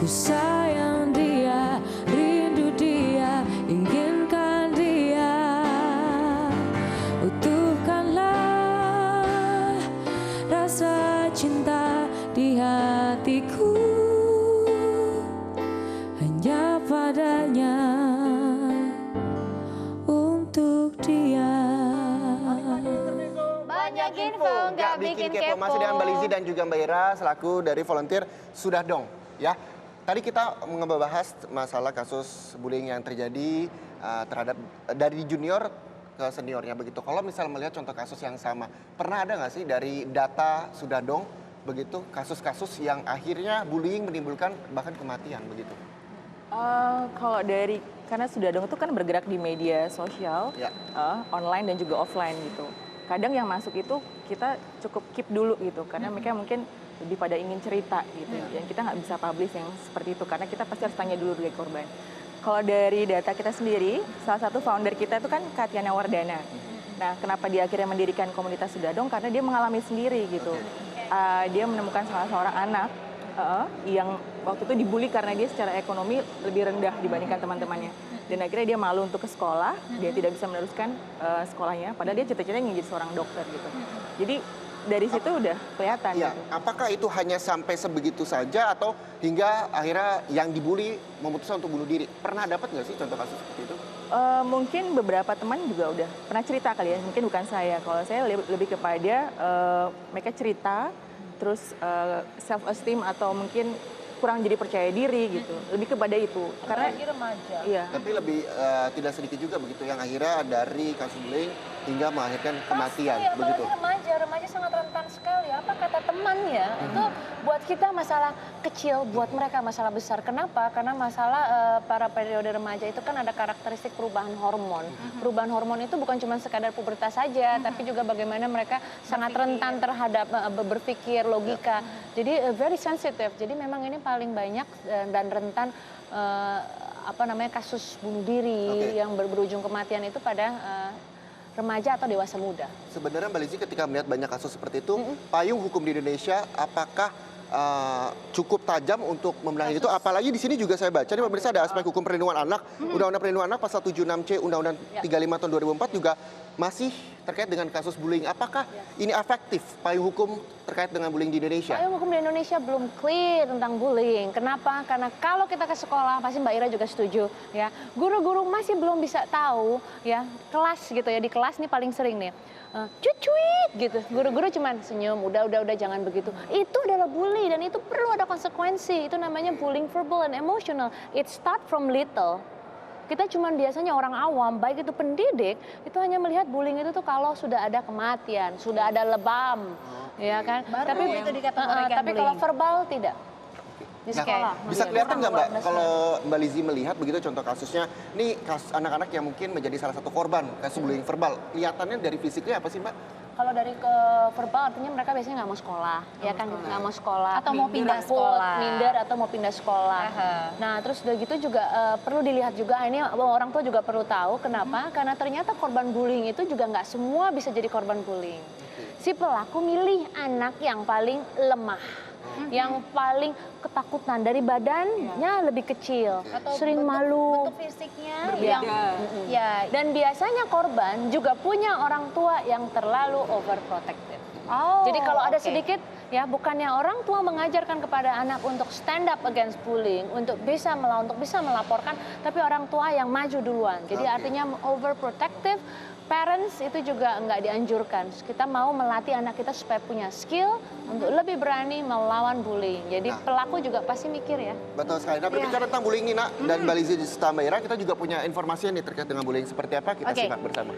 sayang dia, rindu dia, inginkan dia. Utuhkanlah rasa cinta di hatiku, hanya padanya, untuk dia. Banyak info, nggak bikin kepo. Masih dengan Mbak Lizzy dan juga Mbak Ira selaku dari volunteer Sudah Dong. Ya, tadi kita membahas masalah kasus bullying yang terjadi terhadap dari junior ke seniornya begitu. Kalau misal melihat contoh kasus yang sama, pernah ada nggak sih dari data Sudah Dong begitu kasus-kasus yang akhirnya bullying menimbulkan bahkan kematian begitu? Kalau dari, karena Sudah Dong itu kan bergerak di media sosial, Ya. online dan juga offline gitu. Kadang yang masuk itu kita cukup keep dulu gitu, karena mereka mungkin lebih pada ingin cerita gitu. Dan kita nggak bisa publish yang seperti itu, karena kita pasti harus tanya dulu dari korban. Kalau dari data kita sendiri, salah satu founder kita itu kan Katyana Wardana. Nah, kenapa dia akhirnya mendirikan komunitas Sudah Dong? Karena dia mengalami sendiri gitu. Dia menemukan salah seorang anak yang waktu itu dibully karena dia secara ekonomi lebih rendah dibandingkan teman-temannya. Dan akhirnya dia malu untuk ke sekolah, dia tidak bisa meneruskan sekolahnya, padahal dia cita-citanya ingin jadi seorang dokter gitu. Jadi dari situ udah kelihatan. Iya, Gitu. apakah itu hanya sampai sebegitu saja atau hingga akhirnya yang dibully memutuskan untuk bunuh diri? Pernah dapat nggak sih contoh kasus seperti itu? Mungkin beberapa teman juga udah pernah cerita kali ya, mungkin bukan saya. Kalau saya lebih kepada mereka cerita, terus self esteem atau mungkin kurang jadi percaya diri gitu, lebih kepada itu. Karena remaja. iya. Tapi lebih tidak sedikit juga begitu yang akhirnya dari kasus bullying hingga melahirkan kematian Pasti, begitu. apalagi remaja sangat rentan sekali. Apa kata temannya, itu buat kita masalah kecil, buat mereka masalah besar. Kenapa? Karena masalah para periode remaja itu kan ada karakteristik perubahan hormon. Perubahan hormon itu bukan cuma sekadar pubertas saja, tapi juga bagaimana mereka sangat rentan terhadap berpikir, logika. Jadi very sensitive. Jadi memang ini paling banyak dan rentan kasus bunuh diri yang berujung kematian itu pada remaja atau dewasa muda. Sebenarnya Mbak Lizzy ketika melihat banyak kasus seperti itu, payung hukum di Indonesia apakah cukup tajam untuk memerangi itu? Apalagi di sini juga saya baca, di pemirsa ada aspek hukum perlindungan anak, Undang-Undang Perlindungan Anak pasal 76C, Undang-Undang 35 tahun 2004 juga masih terkait dengan kasus bullying. Apakah ini efektif payung hukum terkait dengan bullying di Indonesia? Payung hukum di Indonesia belum clear tentang bullying. Kenapa? Karena kalau kita ke sekolah, pasti Mbak Ira juga setuju, ya. Guru-guru masih belum bisa tahu, ya, kelas gitu ya, di kelas nih paling sering nih. Cuit gitu, guru-guru cuman senyum, udah jangan begitu. Itu adalah bully dan itu perlu ada konsekuensi. Itu namanya bullying verbal and emotional. It start from little. Kita cuman biasanya orang awam, baik itu pendidik, itu hanya melihat bullying itu tuh kalau sudah ada kematian, sudah ada lebam, ya kan? Baru itu dikategorikan tapi kalau verbal tidak. Di Nah, sekolah. bisa kelihatan nggak Mbak, kalau Mbak Lizzy melihat begitu contoh kasusnya, ini kasus anak-anak yang mungkin menjadi salah satu korban kasus bullying verbal, kelihatannya dari fisiknya apa sih Mbak? Kalau dari ke verbal artinya mereka biasanya nggak mau sekolah, ya kan nggak mau sekolah. Atau mau pindah takut, sekolah. minder atau mau pindah sekolah. Nah terus udah gitu juga perlu dilihat juga, ini orang tua juga perlu tahu kenapa? Karena ternyata korban bullying itu juga nggak semua bisa jadi korban bullying. Si pelaku milih anak yang paling lemah. Yang paling ketakutan dari badannya lebih kecil, Atau sering malu. bentuk fisiknya Yang, ya dan biasanya korban juga punya orang tua yang terlalu overprotective. Jadi kalau ada sedikit, ya bukannya orang tua mengajarkan kepada anak untuk stand up against bullying, untuk bisa melawan, untuk bisa melaporkan, tapi orang tua yang maju duluan. Jadi artinya overprotective. Parents itu juga nggak dianjurkan. Kita mau melatih anak kita supaya punya skill untuk lebih berani melawan bullying. Jadi pelaku juga pasti mikir ya. Betul sekali. Nah, berbicara tentang bullying Nina dan Mbak Lizzy serta Mbak Ira, kita juga punya informasi nih terkait dengan bullying seperti apa, kita simak bersama.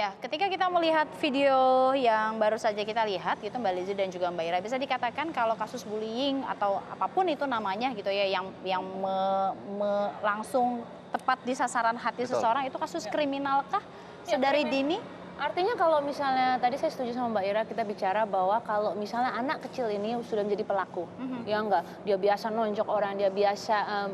Ya, ketika kita melihat video yang baru saja kita lihat gitu Mbak Lizzie dan juga Mbak Ira, bisa dikatakan kalau kasus bullying atau apapun itu namanya gitu ya, yang langsung tepat di sasaran hati Betul. seseorang itu kasus kriminalkah sedari dini? Artinya kalau misalnya tadi saya setuju sama Mbak Ira, kita bicara bahwa kalau misalnya anak kecil ini sudah menjadi pelaku, ya enggak, dia biasa nonjok orang, dia biasa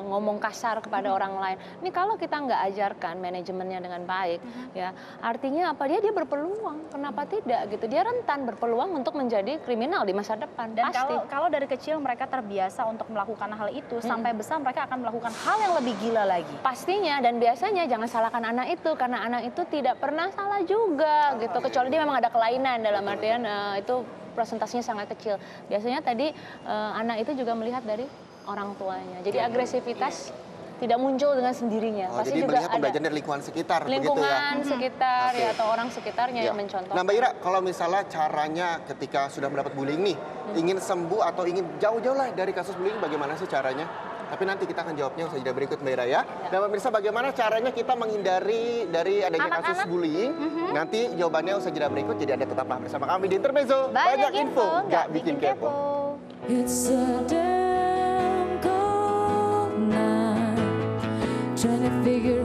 ngomong kasar kepada orang lain. Ini kalau kita nggak ajarkan manajemennya dengan baik, ya artinya apa, dia berpeluang, kenapa tidak gitu? Dia rentan berpeluang untuk menjadi kriminal di masa depan. Dan pasti. kalau dari kecil mereka terbiasa untuk melakukan hal itu, sampai besar mereka akan melakukan hal yang lebih gila lagi. Pastinya, dan biasanya jangan salahkan anak itu, karena anak itu tidak pernah salah juga gitu, kecuali dia memang ada kelainan, dalam artian itu presentasinya sangat kecil. Biasanya tadi anak itu juga melihat dari orang tuanya, jadi agresivitas tidak muncul dengan sendirinya. Oh, Pasti jadi juga melihat ada pembelajaran dari lingkungan sekitar, lingkungan begitu ya? sekitar Oke. ya, atau orang sekitarnya Ya. yang mencontoh. Nah Mbak Ira, kalau misalnya caranya ketika sudah mendapat bullying nih, ingin sembuh atau ingin jauh-jauh lah dari kasus bullying, bagaimana sih caranya? Tapi nanti kita akan jawabnya usai jeda berikut Mbak Ira ya. Dan pemirsa, bagaimana caranya kita menghindari dari adanya kasus bullying? Nanti jawabannya usai jeda berikut, jadi Anda tetaplah bersama kami di Intermezzo. Banyak info, nggak bikin kepo. It's a damn cold night, trying to figure